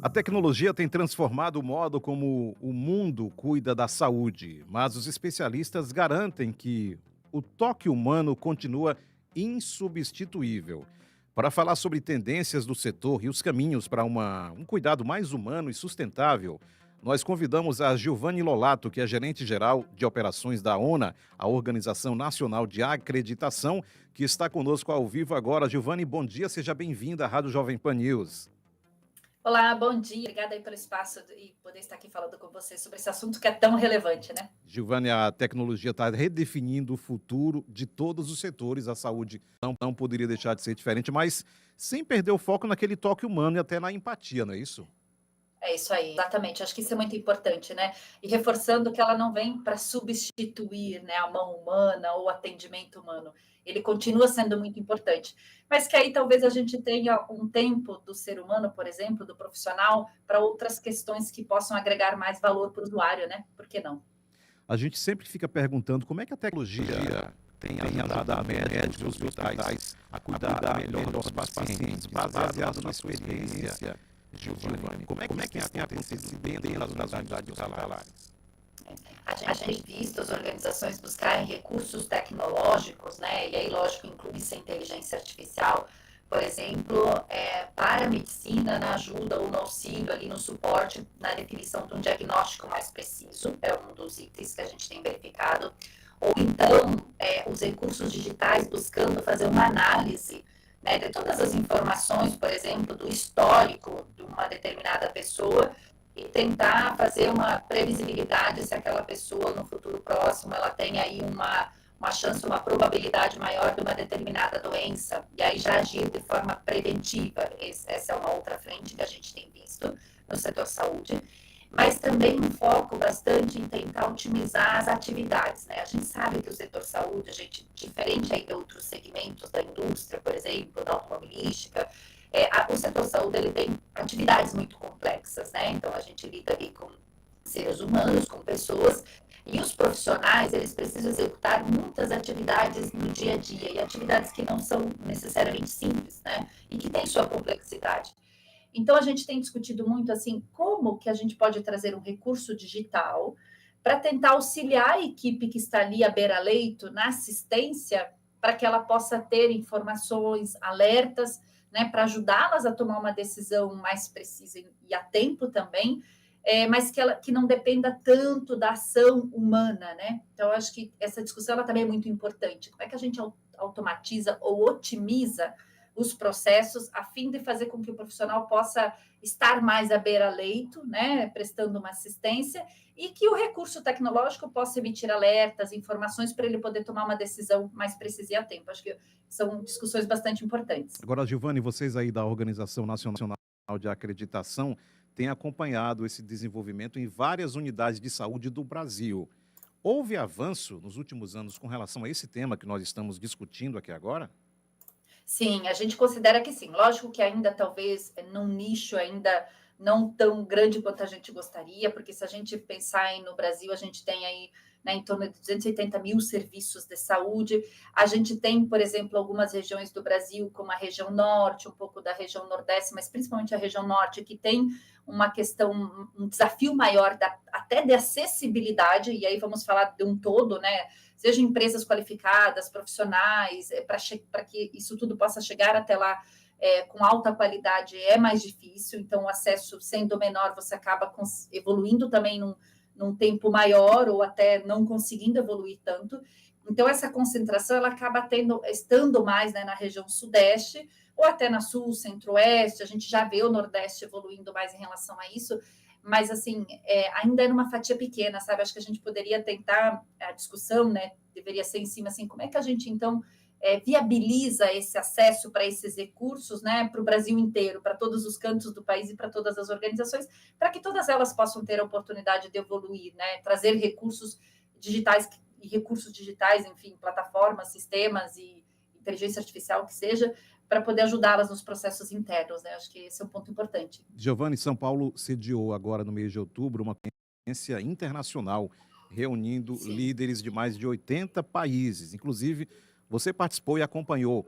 A tecnologia tem transformado o modo como o mundo cuida da saúde, mas os especialistas garantem que o toque humano continua insubstituível. Para falar sobre tendências do setor e os caminhos para um cuidado mais humano e sustentável, nós convidamos a Giovanni Lolato, que é gerente-geral de operações da ONA, a Organização Nacional de Acreditação, que está conosco ao vivo agora. Giovanni, bom dia, seja bem-vinda à Rádio Jovem Pan News. Olá, bom dia. Obrigada aí pelo espaço e poder estar aqui falando com você sobre esse assunto que é tão relevante, né? Giovanni, a tecnologia está redefinindo o futuro de todos os setores. A saúde não poderia deixar de ser diferente, mas sem perder o foco naquele toque humano e até na empatia, não é isso? É isso aí, exatamente. Acho que isso é muito importante, né? E reforçando que ela não vem para substituir, né, a mão humana ou o atendimento humano. Ele continua sendo muito importante. Mas que aí talvez a gente tenha um tempo do ser humano, por exemplo, do profissional, para outras questões que possam agregar mais valor para o usuário, né? Por que não? A gente sempre fica perguntando como é que a tecnologia tem ajudado médicos e hospitais a cuidar melhor dos pacientes, baseado na sua experiência, Giovanni. Como é que tem acontecido dentro das unidades hospitalares? A gente tem visto as organizações buscarem recursos tecnológicos, né? E aí, lógico, inclui-se a inteligência artificial, por exemplo, para a medicina, na ajuda ou no auxílio, ali no suporte, na definição de um diagnóstico mais preciso, é um dos itens que a gente tem verificado. Ou então, os recursos digitais buscando fazer uma análise, né, de todas as informações, por exemplo, do histórico de uma determinada pessoa, e tentar fazer uma previsibilidade se aquela pessoa no futuro próximo ela tem aí uma chance, uma probabilidade maior de uma determinada doença, e aí já agir de forma preventiva. Essa é uma outra frente que a gente tem visto no setor saúde, mas também um foco bastante em tentar otimizar as atividades, né? A gente sabe que o setor saúde, a gente, diferente aí de outros segmentos da indústria, por exemplo, da automobilística, o setor saúde ele tem atividades muito complexas, né? Então a gente lida ali com seres humanos, com pessoas, e os profissionais eles precisam executar muitas atividades no dia a dia, e atividades que não são necessariamente simples, né? E que têm sua complexidade. Então a gente tem discutido muito assim, como que a gente pode trazer um recurso digital para tentar auxiliar a equipe que está ali à beira-leito na assistência, para que ela possa ter informações, alertas, né, para ajudá-las a tomar uma decisão mais precisa e a tempo também, mas que não dependa tanto da ação humana, né? Então, eu acho que essa discussão ela também é muito importante. Como é que a gente automatiza ou otimiza os processos a fim de fazer com que o profissional possa estar mais à beira-leito, né, prestando uma assistência, e que o recurso tecnológico possa emitir alertas, informações para ele poder tomar uma decisão mais precisa e a tempo. Acho que são discussões bastante importantes. Agora, Giovanni, vocês aí da Organização Nacional de Acreditação têm acompanhado esse desenvolvimento em várias unidades de saúde do Brasil. Houve avanço nos últimos anos com relação a esse tema que nós estamos discutindo aqui agora? Sim, a gente considera que sim. Lógico que ainda talvez num nicho ainda não tão grande quanto a gente gostaria, porque se a gente pensar no Brasil, a gente tem aí, né, em torno de 280 mil serviços de saúde. A gente tem, por exemplo, algumas regiões do Brasil, como a região norte, um pouco da região nordeste, mas principalmente a região norte, que tem uma questão, um desafio maior até de acessibilidade, e aí vamos falar de um todo, né? Seja empresas qualificadas, profissionais, para que isso tudo possa chegar até lá com alta qualidade é mais difícil, então o acesso sendo menor, você acaba evoluindo também num tempo maior ou até não conseguindo evoluir tanto. Então, essa concentração ela acaba estando mais, né, na região sudeste ou até na sul, centro-oeste. A gente já vê o nordeste evoluindo mais em relação a isso, mas assim, ainda é numa fatia pequena, sabe? Acho que a gente poderia tentar, a discussão, né, deveria ser em cima, assim, como é que a gente, então, viabiliza esse acesso para esses recursos, né, para o Brasil inteiro, para todos os cantos do país e para todas as organizações, para que todas elas possam ter a oportunidade de evoluir, né, trazer recursos digitais, enfim, plataformas, sistemas e inteligência artificial que seja, para poder ajudá-las nos processos internos, né? Acho que esse é um ponto importante. Giovanni, São Paulo sediou agora no mês de outubro uma conferência internacional reunindo Sim. líderes de mais de 80 países. Inclusive, você participou e acompanhou.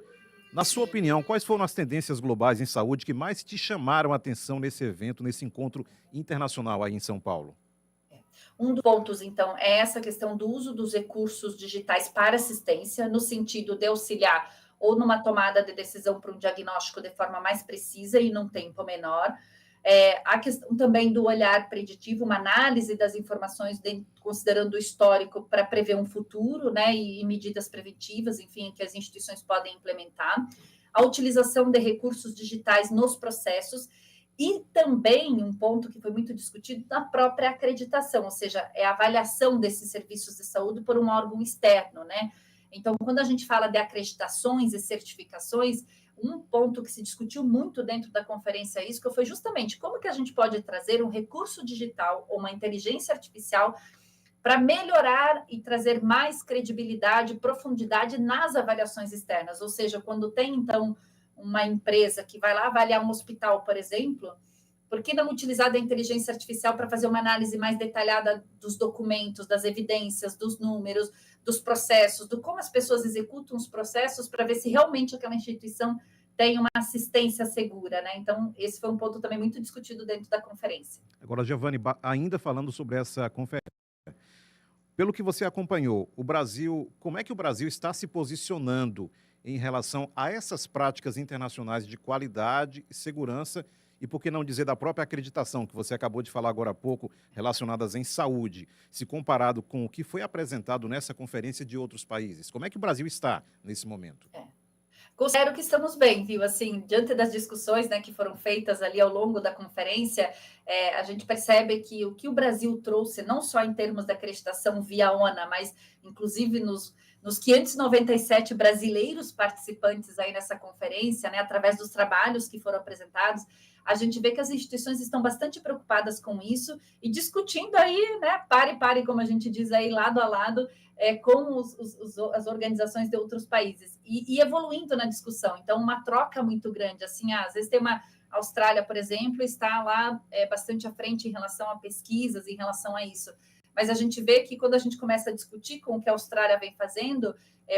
Na sua opinião, quais foram as tendências globais em saúde que mais te chamaram a atenção nesse evento, nesse encontro internacional aí em São Paulo? Um dos pontos, então, é essa questão do uso dos recursos digitais para assistência, no sentido de auxiliar ou numa tomada de decisão para um diagnóstico de forma mais precisa e num tempo menor. A questão também do olhar preditivo, uma análise das informações, considerando o histórico para prever um futuro, né, e medidas preventivas, enfim, que as instituições podem implementar. A utilização de recursos digitais nos processos e também um ponto que foi muito discutido na própria acreditação, ou seja, é a avaliação desses serviços de saúde por um órgão externo, né? Então, quando a gente fala de acreditações e certificações, um ponto que se discutiu muito dentro da conferência ISCO foi justamente como que a gente pode trazer um recurso digital ou uma inteligência artificial para melhorar e trazer mais credibilidade e profundidade nas avaliações externas. Ou seja, quando tem, então, uma empresa que vai lá avaliar um hospital, por exemplo, por que não utilizar a inteligência artificial para fazer uma análise mais detalhada dos documentos, das evidências, dos números, dos processos, do como as pessoas executam os processos para ver se realmente aquela instituição tem uma assistência segura, né? Então, esse foi um ponto também muito discutido dentro da conferência. Agora, Giovanni, ainda falando sobre essa conferência, pelo que você acompanhou, o Brasil, como é que o Brasil está se posicionando em relação a essas práticas internacionais de qualidade e segurança e, por que não dizer, da própria acreditação, que você acabou de falar agora há pouco, relacionadas em saúde, se comparado com o que foi apresentado nessa conferência de outros países? Como é que o Brasil está nesse momento? Considero que estamos bem, viu? Assim, diante das discussões, né, que foram feitas ali ao longo da conferência, a gente percebe que o Brasil trouxe, não só em termos da acreditação via ONA, mas inclusive nos 597 brasileiros participantes aí nessa conferência, né, através dos trabalhos que foram apresentados, a gente vê que as instituições estão bastante preocupadas com isso e discutindo aí, né, pare, como a gente diz aí, lado a lado, com as organizações de outros países e evoluindo na discussão. Então, uma troca muito grande. Assim, às vezes tem uma Austrália, por exemplo, está lá bastante à frente em relação a pesquisas, em relação a isso. Mas a gente vê que quando a gente começa a discutir com o que a Austrália vem fazendo,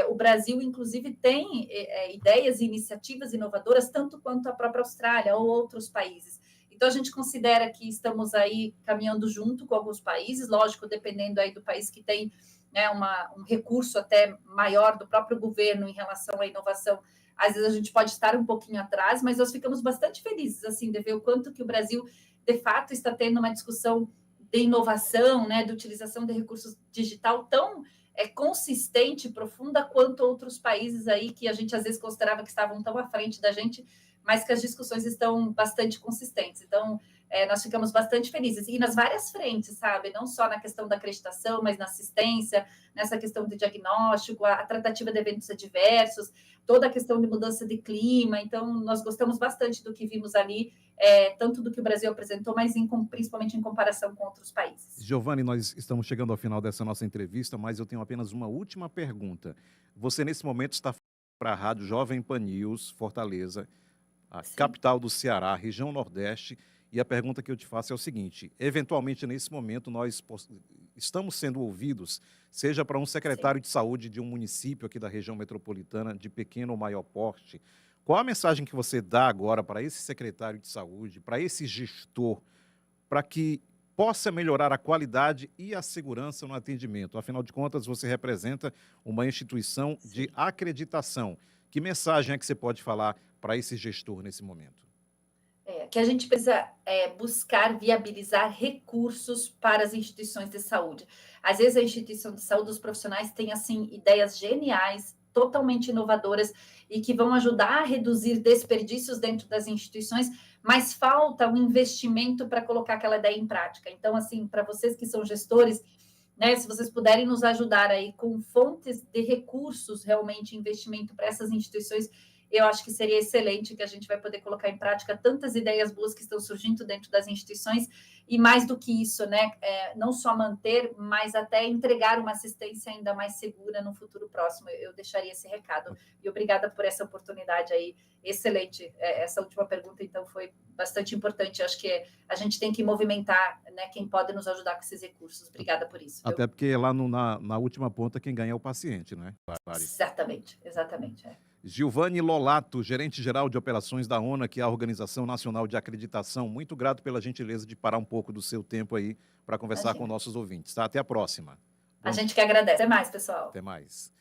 o Brasil, inclusive, tem ideias e iniciativas inovadoras, tanto quanto a própria Austrália ou outros países. Então, a gente considera que estamos aí caminhando junto com alguns países, lógico, dependendo aí do país que tem, né, um recurso até maior do próprio governo em relação à inovação. Às vezes a gente pode estar um pouquinho atrás, mas nós ficamos bastante felizes assim de ver o quanto que o Brasil de fato está tendo uma discussão de inovação, né, de utilização de recursos digital tão consistente, profunda quanto outros países aí que a gente às vezes considerava que estavam tão à frente da gente, mas que as discussões estão bastante consistentes. Então, nós ficamos bastante felizes. E nas várias frentes, sabe? Não só na questão da acreditação, mas na assistência, nessa questão de diagnóstico, a tratativa de eventos adversos, toda a questão de mudança de clima. Então, nós gostamos bastante do que vimos ali, tanto do que o Brasil apresentou, mas principalmente em comparação com outros países. Giovanni, nós estamos chegando ao final dessa nossa entrevista, mas eu tenho apenas uma última pergunta. Você, nesse momento, está para a Rádio Jovem Pan News, Fortaleza, a Sim. capital do Ceará, região Nordeste, e a pergunta que eu te faço é o seguinte: eventualmente, nesse momento, nós estamos sendo ouvidos, seja para um secretário de saúde de um município aqui da região metropolitana, de pequeno ou maior porte. Qual a mensagem que você dá agora para esse secretário de saúde, para esse gestor, para que possa melhorar a qualidade e a segurança no atendimento? Afinal de contas, você representa uma instituição de acreditação. Que mensagem é que você pode falar para esse gestor nesse momento? Que a gente precisa buscar viabilizar recursos para as instituições de saúde. Às vezes a instituição de saúde, os profissionais têm assim ideias geniais, totalmente inovadoras e que vão ajudar a reduzir desperdícios dentro das instituições, mas falta um investimento para colocar aquela ideia em prática. Então, assim, para vocês que são gestores, né, se vocês puderem nos ajudar aí com fontes de recursos, realmente investimento para essas instituições, eu acho que seria excelente, que a gente vai poder colocar em prática tantas ideias boas que estão surgindo dentro das instituições e mais do que isso, né, não só manter, mas até entregar uma assistência ainda mais segura no futuro próximo. Eu deixaria esse recado. E obrigada por essa oportunidade aí, excelente. Essa última pergunta, então, foi bastante importante. Eu acho que a gente tem que movimentar, né, quem pode nos ajudar com esses recursos. Obrigada por isso. Até porque lá na última ponta quem ganha é o paciente, né? Exatamente, exatamente. Giovanni Lolato, gerente-geral de operações da ONA, que é a Organização Nacional de Acreditação. Muito grato pela gentileza de parar um pouco do seu tempo aí para conversar com Imagina. nossos ouvintes. Tá? Até a próxima. A gente que agradece. Até mais, pessoal. Até mais.